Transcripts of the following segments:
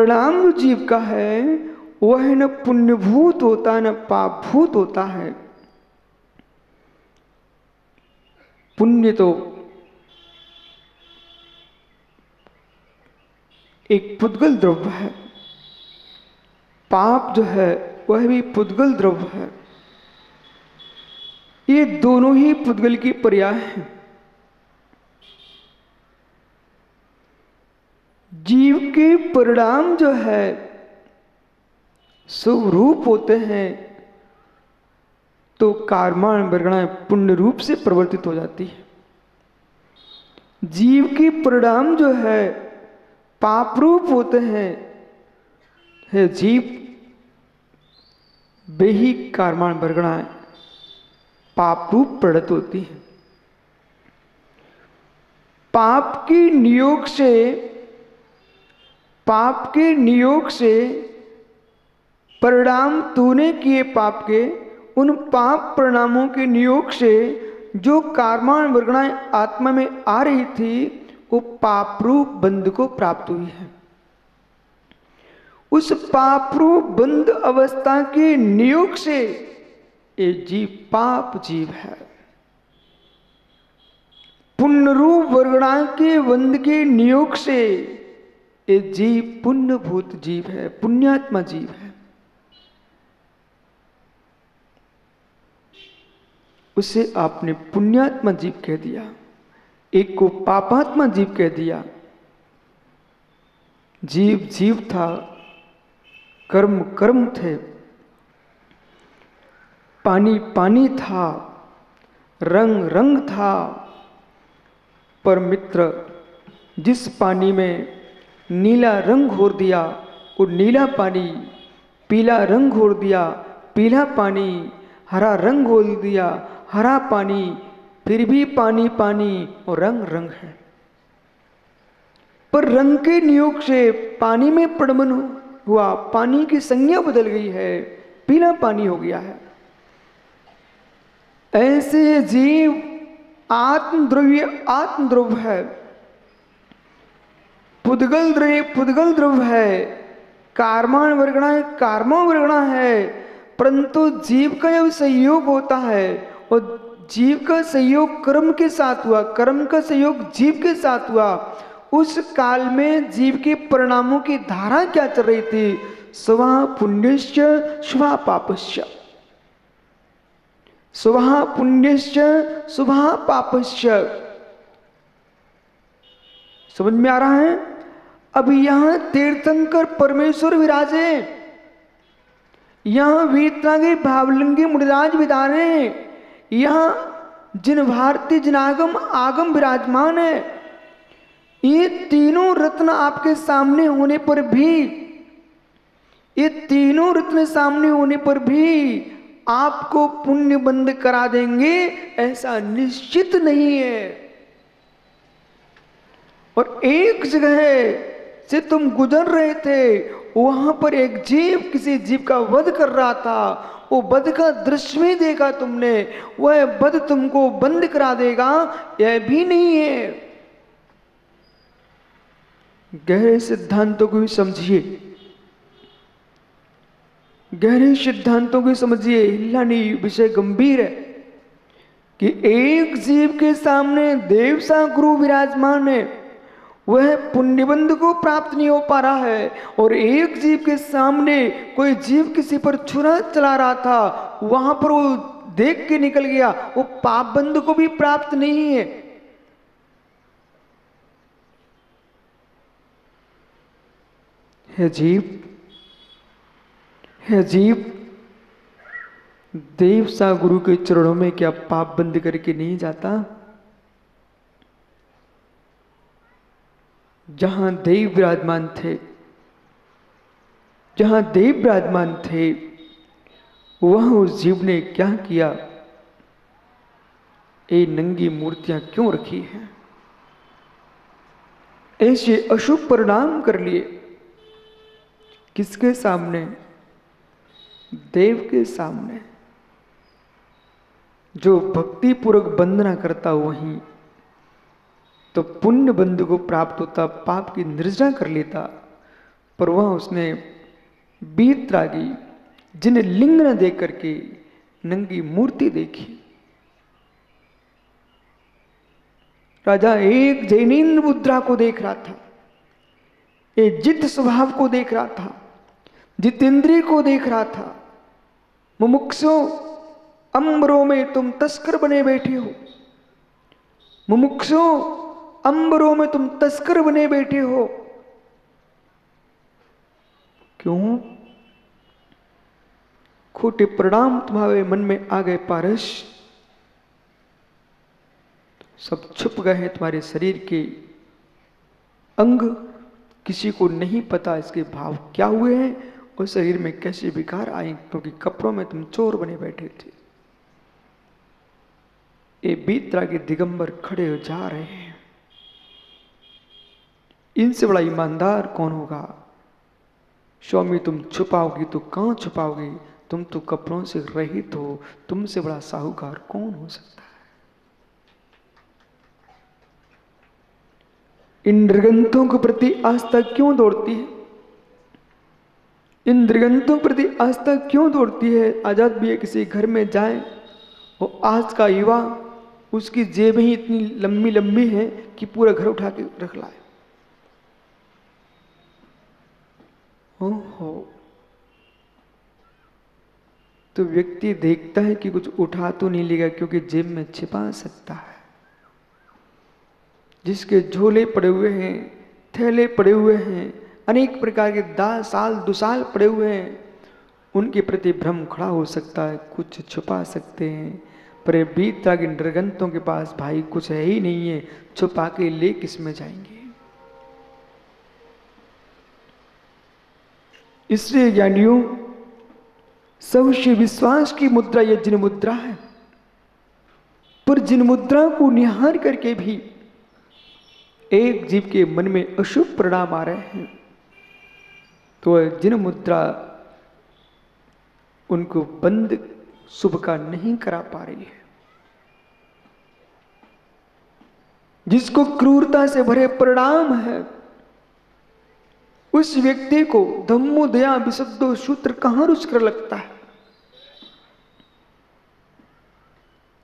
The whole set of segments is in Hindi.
परिणाम जो जीव का है वह न पुण्यभूत होता है न पापभूत होता है। पुण्य तो एक पुद्गल द्रव्य है, पाप जो है वह भी पुद्गल द्रव्य है। ये दोनों ही पुद्गल की पर्याय हैं। जीव के परिणाम जो है स्वरूप होते हैं तो कर्माण वर्गणाएं पुण्य रूप से प्रवर्तित हो जाती है। जीव के परिणाम जो है पाप रूप होते हैं, है जीव वे ही कर्माण वर्गणाएं पाप रूप प्रकट होती है। पाप के नियोग से परिणाम तूने किए पाप के, उन पाप परिणामों के नियोग से जो कर्माण वर्गणाएं आत्मा में आ रही थी वो पाप रूप बंध को प्राप्त हुई है। उस पाप रूप बंध अवस्था के नियोग से ये जीव पाप जीव है। पुण्य रूप वर्गणा के बंध के नियोग से ये जीव पुण्यभूत जीव है, पुण्यात्मा जीव है। उसे आपने पुण्यात्मा जीव कह दिया, एक को पापात्मा जीव कह दिया। जीव जीव था, कर्म कर्म थे, पानी पानी था, रंग रंग था। पर मित्र जिस पानी में नीला रंग घोर दिया वो नीला पानी, पीला रंग घोर दिया पीला पानी, हरा रंग घोर दिया हरा पानी, फिर भी पानी पानी और रंग रंग है। पर रंग के नियोग से पानी में परिणमन हुआ, पानी की संज्ञा बदल गई है, पीला पानी हो गया है। ऐसे जीव आत्मद्रव्य है, पुद्गल द्रव्य है, कर्माण वर्गणा कर्मा वर्गणा है। परंतु जीव का जब संयोग होता है और जीव का संयोग कर्म के साथ हुआ, कर्म का संयोग जीव के साथ हुआ, उस काल में जीव के परिणामों की धारा क्या चल रही थी? स्वः पुण्यश्च शुभा पापश्च, स्वः पुण्यश्च शुभा पापश्च। समझ में आ रहा है? अब यहां तीर्थंकर परमेश्वर विराजे, यहां वीतरागी भावलिंगी मुनिराज विधाने, यहां जिन भारतीय जिनागम आगम विराजमान है। ये तीनों रत्न आपके सामने होने पर भी, ये तीनों रत्न सामने होने पर भी आपको पुण्य बंद करा देंगे ऐसा निश्चित नहीं है। और एक जगह से तुम गुजर रहे थे, वहां पर एक जीव किसी जीव का वध कर रहा था, वो वध का दृश्य में देखा तुमने, वह वध तुमको बंद करा देगा यह भी नहीं है। गहरे सिद्धांतों को भी समझिए, गहरे सिद्धांतों को समझिए। हिल्लानी विषय गंभीर है कि एक जीव के सामने देव सा गुरु विराजमान है, वह पुण्यबंध को प्राप्त नहीं हो पा रहा है। और एक जीव के सामने कोई जीव किसी पर छुरा चला रहा था, वहां पर वो देख के निकल गया, वो पाप बंध को भी प्राप्त नहीं है। हे जीव, देव सा गुरु के चरणों में क्या पाप बंद करके नहीं जाता? जहां देव विराजमान थे, जहां देव विराजमान थे, वहां उस जीव ने क्या किया? ये नंगी मूर्तियां क्यों रखी हैं? ऐसे अशुभ परिणाम कर लिए। किसके सामने? देव के सामने। जो भक्ति पूर्वक वंदना करता वहीं तो पुण्य बंधु को प्राप्त होता, पाप की निर्जरा कर लेता। पर वहां उसने वीतरागी जिन्हें लिंग न देख करके नंगी मूर्ति देखी। राजा एक जैनेन्द्र मुद्रा को देख रहा था, एक जिद्द स्वभाव को देख रहा था, जितेंद्रिय को देख रहा था। मुमुक्षो अंबरों में तुम तस्कर बने बैठे हो, मुमुक्षो अंबरों में तुम तस्कर बने बैठे हो। क्यों? खोटे परिणाम तुम्हारे मन में आ गए पारस, सब छुप गए हैं तुम्हारे शरीर के अंग, किसी को नहीं पता इसके भाव क्या हुए हैं और शरीर में कैसे विकार आए, क्योंकि कपड़ों में तुम चोर बने बैठे थे। ये वीतरागी दिगंबर खड़े हो जा रहे हैं। इनसे बड़ा ईमानदार कौन होगा? स्वामी तुम छुपाओगी तो कहां छुपाओगी, तुम तो कपड़ों से रहित हो, तुमसे बड़ा साहूकार कौन हो सकता है? इन नृगंथों के प्रति आस्था क्यों दौड़ती है? इन नृगंथों के प्रति आस्था क्यों दौड़ती है? आजाद भी किसी घर में जाए और आज का युवा, उसकी जेबें ही इतनी लंबी लंबी हैं कि पूरा घर उठा के रख लाए। ओहो, तो व्यक्ति देखता है कि कुछ उठा तो नहीं लेगा क्योंकि जेब में छिपा सकता है। जिसके झोले पड़े हुए हैं, थैले पड़े हुए हैं, अनेक प्रकार के साल दुसाल पड़े हुए हैं, उनके प्रति भ्रम खड़ा हो सकता है, कुछ छुपा सकते हैं। पर वीतरागी नृगंथों के पास भाई कुछ है ही नहीं है, छुपा के ले किस में जाएंगे? इसलिए ज्ञानियों, सबसे विश्वास की मुद्रा यह जिन मुद्रा है, पर जिन मुद्रा को निहार करके भी एक जीव के मन में अशुभ परिणाम आ रहे हैं, तो जिन मुद्रा उनको बंद शुभ का नहीं करा पा रही है। जिसको क्रूरता से भरे परिणाम है, उस व्यक्ति को धम्मो दया विशुद्धो सूत्र कहां रुचकर लगता है?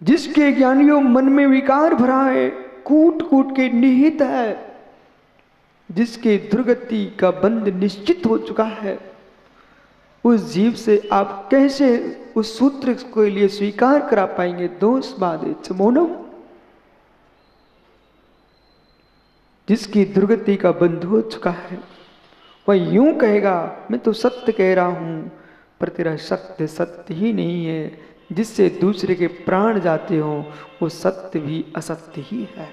जिसके ज्ञानियों मन में विकार भरा है, कूट कूट के निहित है, जिसके दुर्गति का बंध निश्चित हो चुका है, उस जीव से आप कैसे उस सूत्र के लिए स्वीकार करा पाएंगे? दोष बाधे चमोनम, जिसकी दुर्गति का बंध हो चुका है, वह यूं कहेगा मैं तो सत्य कह रहा हूं, पर तेरा सत्य सत्य ही नहीं है। जिससे दूसरे के प्राण जाते हो वो सत्य भी असत्य ही है।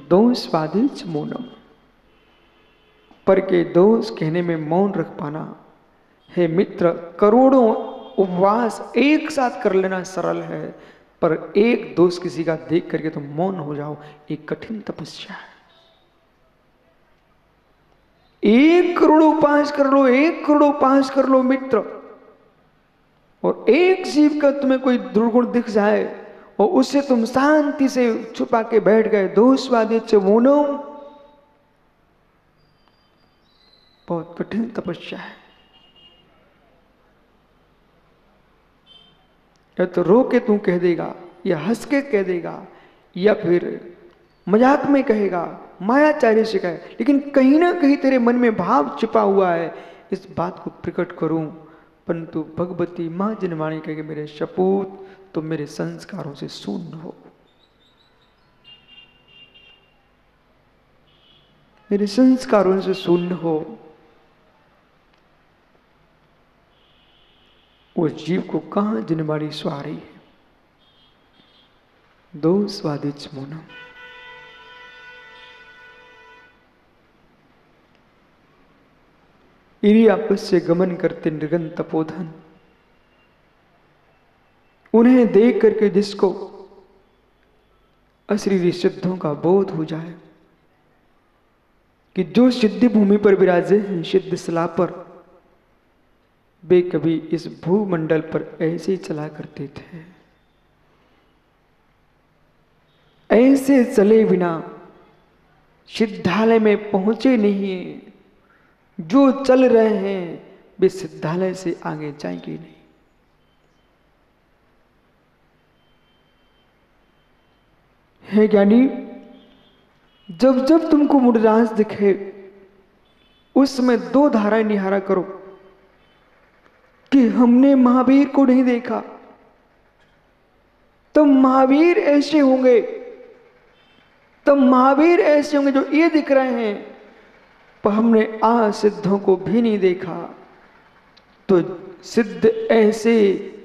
दोष बाधित मौनम, पर के दोष कहने में मौन रख पाना। हे मित्र, करोड़ों उपवास एक साथ कर लेना सरल है, पर एक दोष किसी का देख करके तो मौन हो जाओ, एक कठिन तपस्या है। 1 करोड़ उपास कर लो, 1 करोड़ उपास कर लो मित्र, और एक जीव का तुम्हें कोई दुर्गुण दिख जाए और उससे तुम शांति से छुपा के बैठ गए, दोषवादी चमोनो, बहुत कठिन तपस्या है। या तो रो के तू कह देगा, या हंस के कह देगा, या फिर मजाक में कहेगा, मायाचार्य से कहे, लेकिन कहीं ना कहीं तेरे मन में भाव छिपा हुआ है, इस बात को प्रकट करूं। परंतु भगवती मां जनवाणी कहे, मेरे शपूत तुम मेरे संस्कारों से शून्य हो, मेरे संस्कारों से शून्य हो। वो जीव को कहां जनवाणी स्वा रही है? दोषवादिच मोनम। इन्हीं आपस से गमन करते नृगन तपोधन, उन्हें देख करके जिसको अशरीरी सिद्धों का बोध हो जाए कि जो सिद्धि भूमि पर विराजे हैं, सिद्ध शिला पर, वे कभी इस भूमंडल पर ऐसे चला करते थे। ऐसे चले बिना सिद्धालय में पहुंचे नहीं हैं, जो चल रहे हैं वे सिद्धालय से आगे जाएंगे नहीं। है ज्ञानी, जब जब तुमको मुड़राज दिखे उस समय दो धाराएं निहारा करो कि हमने महावीर को नहीं देखा, तो महावीर ऐसे होंगे, तो महावीर ऐसे होंगे जो ये दिख रहे हैं, पर हमने सिद्धों को भी नहीं देखा। तो सिद्ध ऐसे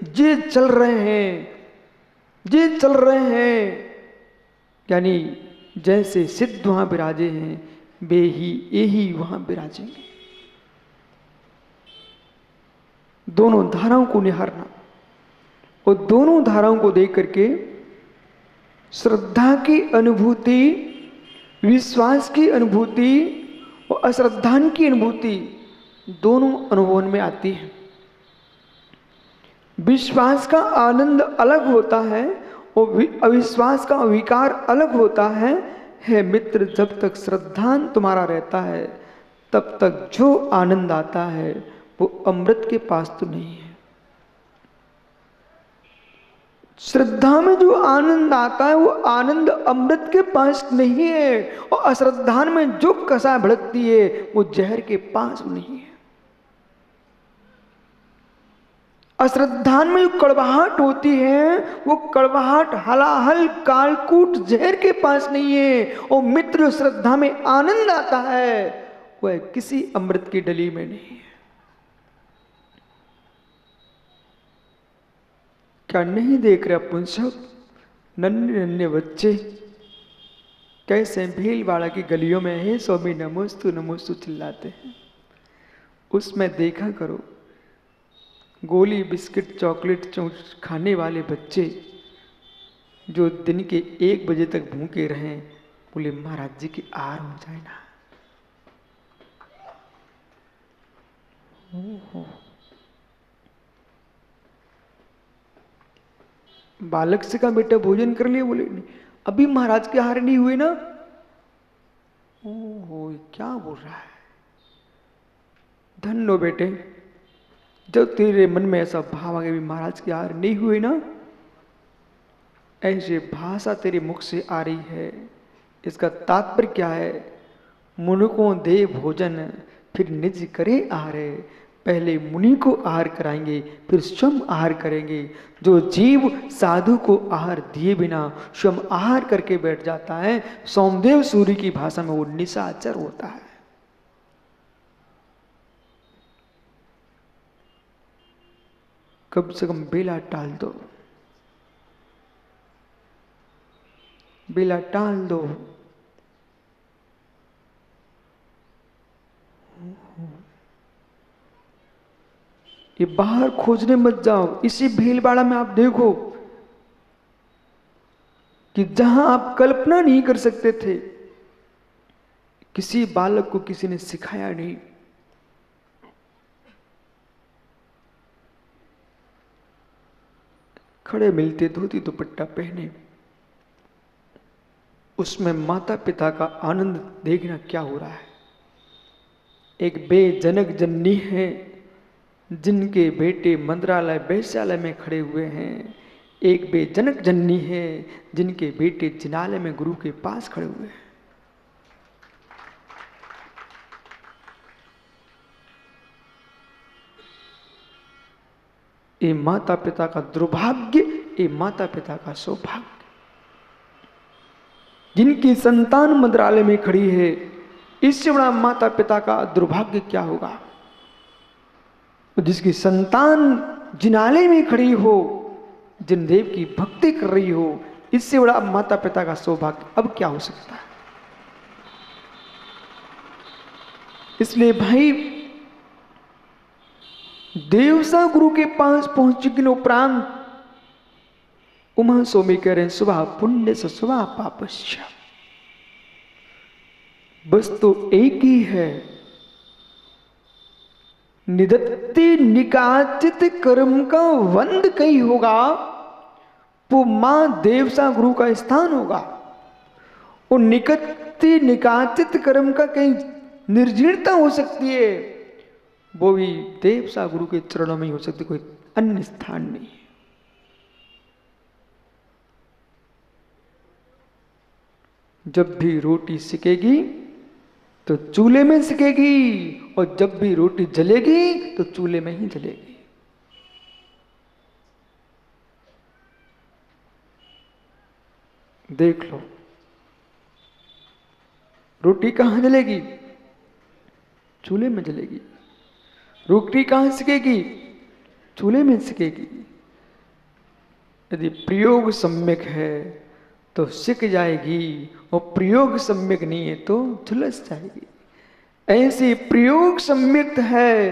जे चल रहे हैं, जे चल रहे हैं, यानी जैसे सिद्ध वहां विराजे हैं वे ही यही वहां विराजेंगे। दोनों धाराओं को निहारना और दोनों धाराओं को देख करके श्रद्धा की अनुभूति, विश्वास की अनुभूति और अश्रद्धा की अनुभूति दोनों अनुभव में आती है। विश्वास का आनंद अलग होता है और अविश्वास का विकार अलग होता है। मित्र, जब तक श्रद्धा तुम्हारा रहता है तब तक जो आनंद आता है वो अमृत के पास तो नहीं है। श्रद्धा में जो आनंद आता है वो आनंद अमृत के पास नहीं है, और अश्रद्धा में जो कसा भड़कती है वो जहर के पास नहीं है। अश्रद्धा में जो कड़वाहट होती है वो कड़वाहट हलाहल कालकूट जहर के पास नहीं है। और मित्र, जो श्रद्धा में आनंद आता है वह किसी अमृत की डली में नहीं है। क्या नहीं देख रहे अपन सब नन्हे नन्हे बच्चे कैसे भीलवाड़ा की गलियों में है स्वामी नमोस्तु नमोस्तु चिल्लाते हैं। उसमें देखा करो गोली बिस्किट चॉकलेट खाने वाले बच्चे जो दिन के 1 बजे तक भूखे रहें, बोले महाराज जी की आर हो जाए ना। बालक से कहा बेटा भोजन कर लिए, बोले नहीं अभी महाराज के आहार नहीं हुए ना। ओहो, क्या बोल रहा है। धन्नो बेटे, जब तेरे मन में ऐसा भाव आ गया भी महाराज के आहार नहीं हुए ना, ऐसे भाषा तेरे मुख से आ रही है, इसका तात्पर्य क्या है। मुनिकों दे भोजन फिर निज करे आहार। पहले मुनि को आहार कराएंगे फिर स्वयं आहार करेंगे। जो जीव साधु को आहार दिए बिना स्वयं आहार करके बैठ जाता है, सोमदेव सूर्य की भाषा में वो निशाचर होता है। कम से कम बेला टाल दो, बेला टाल दो। ये बाहर खोजने मत जाओ। इसी भीलवाड़ा में आप देखो कि जहां आप कल्पना नहीं कर सकते थे, किसी बालक को किसी ने सिखाया नहीं। खड़े मिलते धोती दुपट्टा पहने, उसमें माता पिता का आनंद देखना क्या हो रहा है। एक बेजनक जननी है जिनके बेटे मंत्रालय वैश्यालय में खड़े हुए हैं। एक बेजनक जननी है जिनके बेटे जिनालय में गुरु के पास खड़े हुए हैं। ये माता पिता का दुर्भाग्य, ये माता पिता का सौभाग्य। जिनकी संतान मंत्रालय में खड़ी है, इससे बड़ा माता पिता का दुर्भाग्य क्या होगा। जिसकी संतान जिनालय में खड़ी हो, जिनदेव की भक्ति कर रही हो, इससे बड़ा माता पिता का सौभाग्य अब क्या हो सकता है। इसलिए भाई, देवसा गुरु के पास पहुंचने के उपरांत उमा स्वामी कह रहे हैं सुबह पुण्य से सुबह पापस्य। बस तो एक ही है, निदत्ति निकाचित कर्म का वंद कहीं होगा, वो मां देवसा गुरु का स्थान होगा। वो निकटती निकाचित कर्म का कहीं निर्जीर्णता हो सकती है, वो भी देव सा गुरु के चरणों में ही हो सकती, कोई अन्य स्थान नहीं है। जब भी रोटी सिकेगी तो चूल्हे में सिकेगी, और जब भी रोटी जलेगी तो चूल्हे में ही जलेगी। देख लो, रोटी कहां जलेगी? चूल्हे में जलेगी। रोटी कहां सिकेगी? चूल्हे में सिकेगी। यदि प्रयोग सम्यक है तो सिक जाएगी, और प्रयोग सम्यक नहीं है तो झुलस जाएगी। ऐसे प्रयोग सम्यक है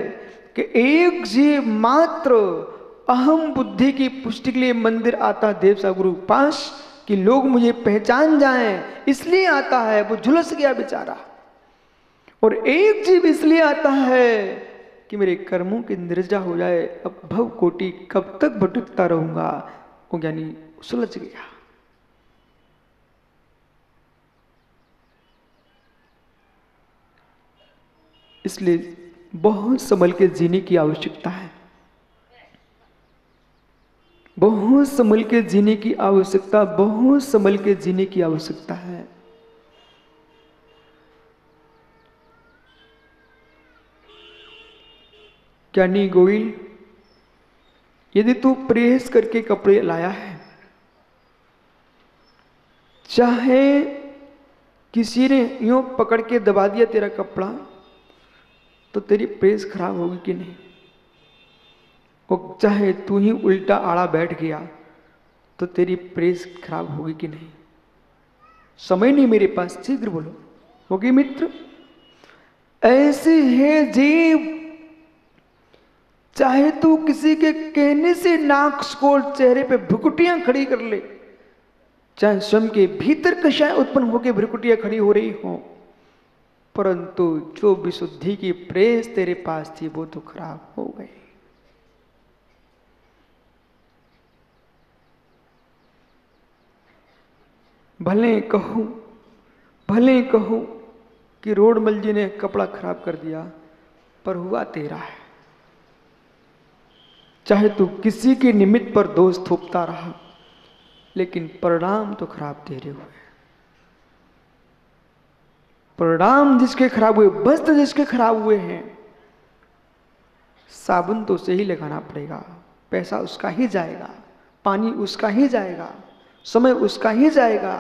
कि एक जीव मात्र अहम बुद्धि की पुष्टि के लिए मंदिर आता देवसा गुरु पास, कि लोग मुझे पहचान जाएं, इसलिए आता है। वो झुलस गया बेचारा। और एक जीव इसलिए आता है कि मेरे कर्मों की निर्जा हो जाए, अब भव कोटि कब तक भटकता रहूंगा, वो ज्ञानी सुलझ गया। इसलिए बहुत संभल के जीने की आवश्यकता है, बहुत संभल के जीने की आवश्यकता, बहुत संभल के जीने की आवश्यकता है। ज्ञानी गोविल, यदि तू प्रेस करके कपड़े लाया है, चाहे किसी ने यूं पकड़ के दबा दिया तेरा कपड़ा, तो तेरी प्रेस खराब होगी कि नहीं? और चाहे तू ही उल्टा आड़ा बैठ गया तो तेरी प्रेस खराब होगी कि नहीं? समय नहीं मेरे पास, शीघ्र बोलो। होगी मित्र? ऐसे है जीव, चाहे तू किसी के कहने से नाक कोल चेहरे पे भ्रुकुटियां खड़ी कर ले, चाहे स्वयं के भीतर कषाय उत्पन्न होकर भ्रुकुटियां खड़ी हो रही हो, परंतु जो विशुद्धि की प्रेस तेरे पास थी वो तो खराब हो गई। भले कहो कि रोडमल जी ने कपड़ा खराब कर दिया, पर हुआ तेरा है। चाहे तू किसी के निमित्त पर दोष थोपता रहा, लेकिन परिणाम तो खराब तेरे हुए। परिणाम जिसके खराब हुए, वस्त्र जिसके खराब हुए हैं, साबुन तो उसे ही लगाना पड़ेगा, पैसा उसका ही जाएगा, पानी उसका ही जाएगा, समय उसका ही जाएगा।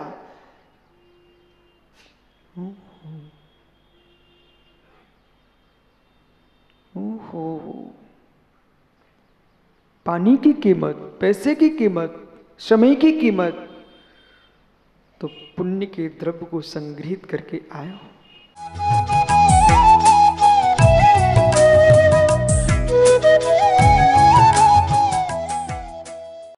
पानी की कीमत, पैसे की कीमत, समय की कीमत, तो पुण्य के द्रव्य को संग्रहित करके आए हो।